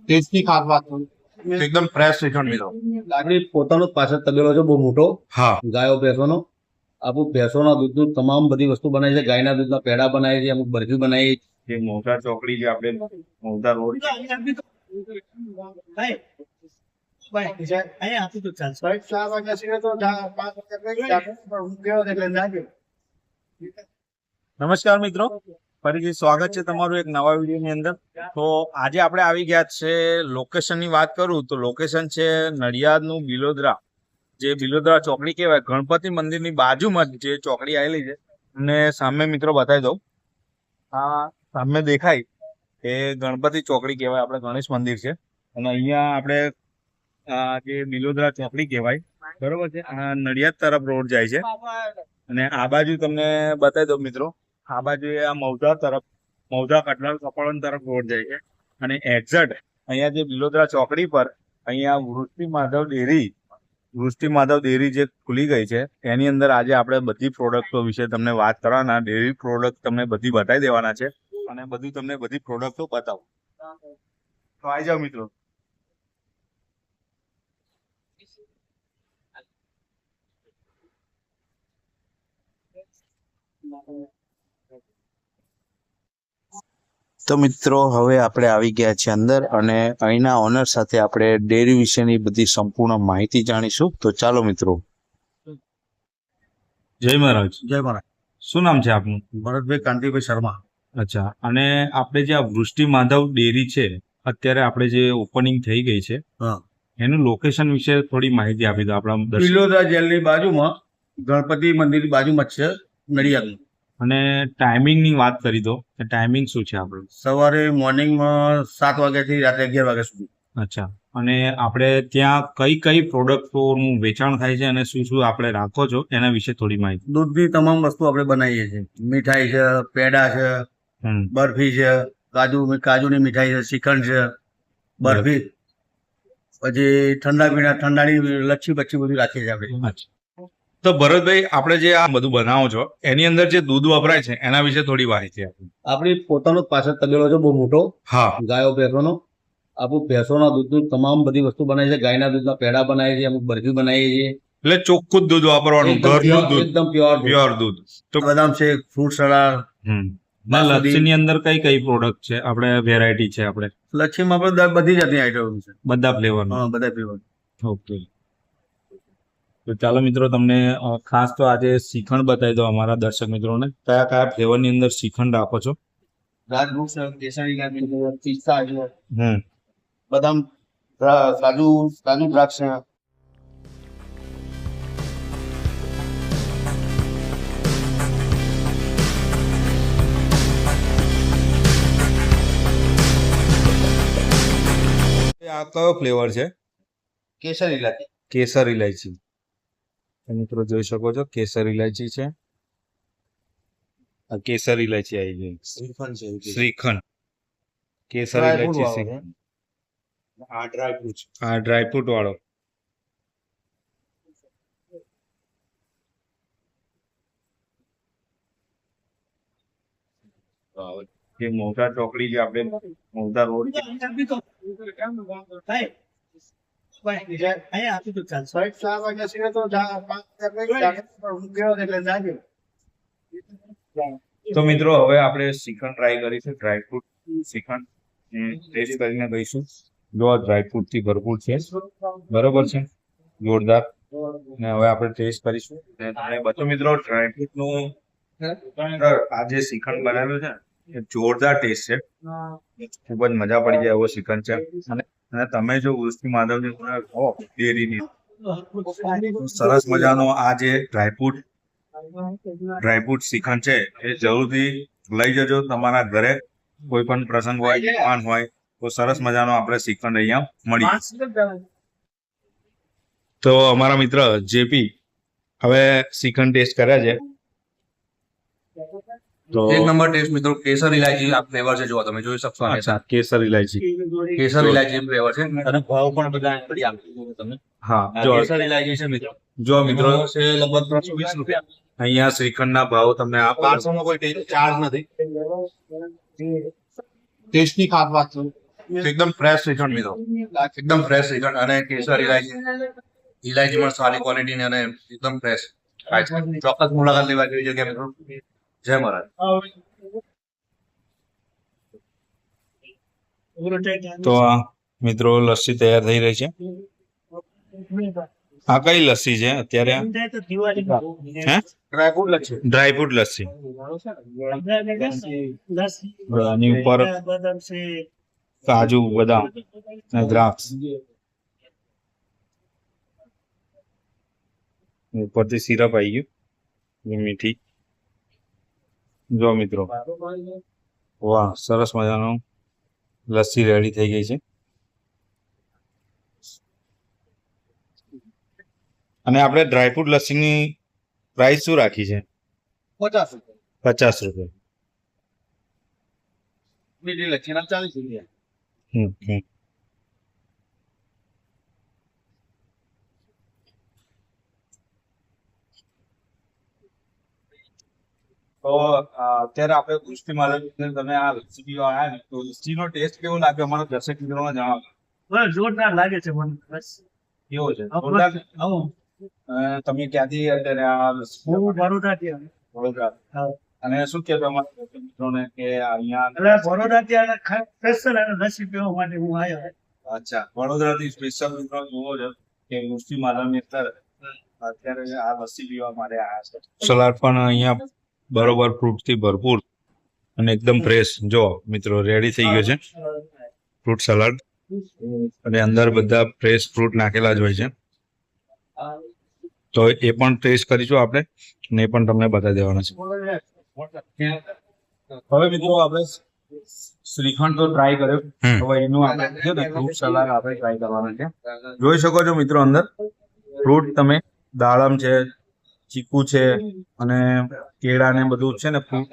ટેસ્ટની ખાસ વાત કરું એકદમ ફ્રેશ શ્રીખંડ મિત્રો. આપણી પોતાનો જ પાછળ તબેલો છે બહુ મોટો, હા ગાયો ભેંસોનો. આપણું ભેંસોના દૂધનું તમામ બધી વસ્તુ બનાવી છે. ગાયના દૂધના પેડા બનાવીએ છીએ, અમુક બરફી બનાવીએ છીએ. જે મોટા ચોકડી જે આપણે મોટા રોડ નમસ્કાર મિત્રો, ફરીથી સ્વાગત છે તમારું એક નવા વિડીયોની અંદર. તો આજે આપણે આવી ગયા છે લોકેશનની વાત કરું તો લોકેશન છે નડિયાદનું બિલોદરા. જે બિલોદરા ચોકડી કહેવાય, ગણપતિ મંદિરની બાજુમાં જ જે ચોકડી આવેલી છે. અને સામે મિત્રો બતાવી દઉં, આ સામે દેખાય એ ગણપતિ ચોકડી કહેવાય, આપણે ગણેશ મંદિર છે. અને અહીંયા આપણે જે બિલોદરા ચોકડી કહેવાય, બરોબર છે, આ નડિયાદ તરફ રોડ જાય છે. અને આ બાજુ તમને બતાવી દઉં મિત્રો, આ બાજુ આ મૌધા તરફ, મૌધા કટલાલ કપાળન તરફ રોડ જાય છે. અને એક્ઝેક્ટ અહીંયા જે બિલોદરા ચોકડી પર અહીંયા વૃષ્ટિ માધવ ડેરી જે ખુલી ગઈ છે એની અંદર આજે આપણે બધી પ્રોડક્ટો વિશે તમને વાત કરવાના. ડેરી પ્રોડક્ટ તમને બધી બતાવી દેવાના છે અને બધું તમને બધી પ્રોડક્ટો બતાવું. તો આવી જાઓ મિત્રો. તો મિત્રો હવે આપણે આવી ગયા છીએ અંદર અને અહીંના ઓનર સાથે આપણે ડેરી વિશેની બધી સંપૂર્ણ માહિતી જાણીશું. તો ચાલો મિત્રો. જય મહારાજ. જય મહારાજ. શું નામ છે આપનું? ભરતભાઈ કાંતિભાઈ શર્મા. અચ્છા, અને આપણે જે આ વૃષ્ટિ માધવ ડેરી છે અત્યારે આપણે જે ઓપનિંગ થઈ ગઈ છે, હા, એનું લોકેશન વિશે થોડી માહિતી આપી દો આપણા દર્શક. બિલોદરા જેલની બાજુમાં, ગણપતિ મંદિરની બાજુમાં જ છે, નડિયાદનું. અને ટાઈમિંગની વાત કરી દો કે ટાઈમિંગ શું છે આપણું? સવારે મોર્નિંગમાં 7 વાગ્યાથી રાત્રે 11 વાગ્યા સુધી. અચ્છા, અને આપણે ત્યાં કઈ કઈ પ્રોડક્ટોનું વેચાણ થાય છે અને શું શું આપણે રાખો છો એના વિશે થોડી માહિતી. દૂધની તમામ વસ્તુ આપણે બનાવીએ છીએ. મીઠાઈ છે, પેડા છે, બરફી છે, કાજુની મીઠાઈ છે, શ્રીખંડ છે, બરફી, પછી ઠંડાની લચ્છી બચ્છી બધું રાખીએ છીએ આપણે. અચ્છા, તો ભરતભાઈ આપણે જે આ બધું બનાવો છો એની અંદર જે દૂધ વપરાય છે એના વિશે થોડી માહિતી આપો. આપણી પોતાનો જ પાછળ તબેલો છે બહુ મોટો, હા, ગાયો ભેંસોનો. આપણું ભેંસોના દૂધનું તમામ બધી વસ્તુ બનાવી છે. ગાયના દૂધના પેડા બનાવીએ છીએ, અમુક બરફી બનાવીએ છીએ. એટલે ચોખ્ખું જ દૂધ વાપરવાનું, ઘરનું દૂધ, એકદમ પ્યોર દૂધ. તો બદામ શેક, ફ્રૂટ સલાડ. લચ્છીની અંદર કઈ કઈ પ્રોડક્ટ છે આપણે, વેરાયટી છે આપણે? લચ્છીમાં આપણે બધી જાતની આઈટમ છે, બધા ફ્લેવર. હા, બધા ફ્લેવર. ઓકે, તો ચાલો મિત્રો, તમને ખાસ તો આજે શ્રીખંડ બતાવી દો અમારા દર્શક મિત્રોને. કયા કયા ફ્લેવરની અંદર શ્રીખંડ રાખો છો? રાજભોગ છે, કેસરી છે, પિસ્તા છે, બદામ, કાજુ દ્રાક્ષ છે. આ કયો ફ્લેવર છે? કેસર ઇલાયચી. કેસર ઇલાયચી. મિત્રો જોઈ શકો છો, કેસર ઇલાયચી છે. આ કેસર ઇલાયચી આવી ગઈ. શ્રીખંડ છે, શ્રીખંડ, કેસર ઇલાયચી, શ્રીખંડ. આ ડ્રાયફ્રૂટ. આ ડ્રાયફ્રૂટ વાળો. જે મોટા ચોકડી જે આપણે મોટા રોડ તો મિત્રો હવે આપણે શ્રીખંડ ટ્રાય કરીશું. ડ્રાયફ્રૂટ શ્રીખંડ ટેસ્ટ કરીને કહીશું. જો આ ડ્રાયફ્રૂટ થી ભરપૂર છે, બરોબર છે, જોરદાર. ને હવે આપણે ટેસ્ટ કરીશું. બધું મિત્રો ડ્રાયફ્રૂટ નું આ જે શ્રીખંડ બનાવેલું છે એ જોરદાર ટેસ્ટ છે, ખૂબ જ મજા પડી જાય એવો શ્રીખંડ છે. અને તમે જો વૃષ્ટિ માધવની ડેરીની સરસ મજાનો આ જે ડ્રાયફ્રૂટ શ્રીખંડ છે એ જરૂરથી લઈ જજો તમારા ઘરે. કોઈ પણ પ્રસંગ હોય, મહેમાન હોય તો સરસ મજાનો આપણે શ્રીખંડ અહીંયા મળી. તો અમારા મિત્ર જેપી હવે શ્રીખંડ ટેસ્ટ કર્યા છે. તો એક નંબર ટેસ્ટ મિત્રો. કેસર ઇલાયચી આ ફ્લેવર છે, જો તમે જોઈ શકશો. અચ્છા, કેસર ઇલાયચી ફ્લેવર છે અને ભાવ પણ બધા તમે. હા, કેસર ઇલાયચી છે મિત્રો. જો મિત્રો છે લગભગ 320 રૂપિયા. અહીંયા શ્રીખંડના ભાવ તમને આ 500 નો કોઈ ચાર્જ નથી. ટેસ્ટની ખાસ વાત છે. એકદમ ફ્રેશ શ્રીખંડ મિત્રો, એકદમ ફ્રેશ શ્રીખંડ અને કેસર ઇલાયચી પણ સારી ક્વોલિટીની અને એકદમ ફ્રેશ. ચોક્કસ મુલાકાત લેવા જેવી જગ્યા મિત્રો. જય મહારાજ. તો આ મિત્રો લસ્સી તૈયાર થઈ રહી છે. આ કઈ લસ્સી છે અત્યારે? હે? ડ્રાયફ્રૂટ લચ્છી. ડ્રાયફ્રૂટ લસ્સી. આની ઉપર કાજુ, બદામ અને દ્રાક્ષ, ઉપરથી સિરપ આવી ગયું, મીઠી. જો મિત્રો, વાહ, સરસ મજાનું લસ્સી રેડી થઈ ગઈ છે. અને આપણે ડ્રાયફ્રૂટ લસ્સીની પ્રાઇસ શું રાખી છે? 50 ₹50. મીઠી લચ્છીના 40 રૂપિયા. તો અત્યારે આપણે દૃષ્ટિ માર્ગ તમે આ લસ્સી પીવા આવ્યા ને, તો લસ્સીનો ટેસ્ટ કેવો લાગ્યો અમારા દર્શક મિત્રોને જણાવો. જોરદાર લાગે છે મને. બસ કેવો છે? જોરદાર. તમે ક્યાંથી અત્યારે આ લસ્સી હું બરોડાથી આવ્યો. વડોદરા? હા. અને શું કહેતો અમારા દર્શક મિત્રોને કે અહીંયા એટલે બરોડાથી આને સ્પેશિયલ અને લસ્સી પીવા માટે હું આવ્યો. અચ્છા, વડોદરાથી સ્પેશિયલ મિત્રો જોવો છે કે દૃષ્ટિ માર્ગની અંદર અત્યારે આ લસ્સી પીવા માટે આવ્યા છે. સલાડ પણ અહીંયા બરોબર ફ્રૂટથી ભરપૂર અને એકદમ ફ્રેશ. જો મિત્રો, રેડી થઈ ગયો છે ફ્રૂટ સલાડ, અને અંદર બધા ફ્રેશ ફ્રૂટ નાખેલા જ હોય છે. તો એ પણ ટેસ્ટ કરીશું આપણે, ને એ પણ તમને બતાવી દેવાના છે. હવે મિત્રો, આપણે શ્રીખંડ તો ટ્રાય કર્યો, હવે એનું આપણે છે ને ફ્રૂટ સલાડ આપણે ટ્રાય કરવાના છે. જોઈ શકો છો મિત્રો, અંદર ફ્રૂટ તમે દાડમ છે, ચીકુ છે અને કેળા ને બધું છે ને, ફ્રૂટ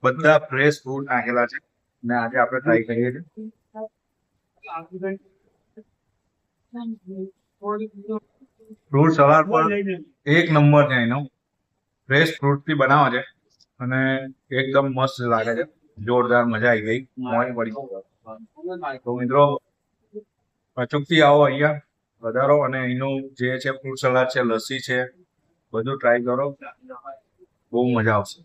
બધા ફ્રેશ ફ્રૂટ નાખેલા છે, અને આજે આપણે ટ્રાય કરીએ છીએ. ફ્રૂટ સલાડ પણ એક નંબર છે એનો. ફ્રેશ ફ્રૂટ થી બનાવે છે અને એકદમ મસ્ત લાગે છે. જોરદાર, મજા આવી ગઈ, મોજ પડી. તો મિત્રો, અચૂકથી આવો અહીંયા, વધારો, અને એનું જે છે ફ્રૂટ સલાડ છે, લસ્સી છે, બધું ટ્રાય કરો, બહુ મજા આવશે.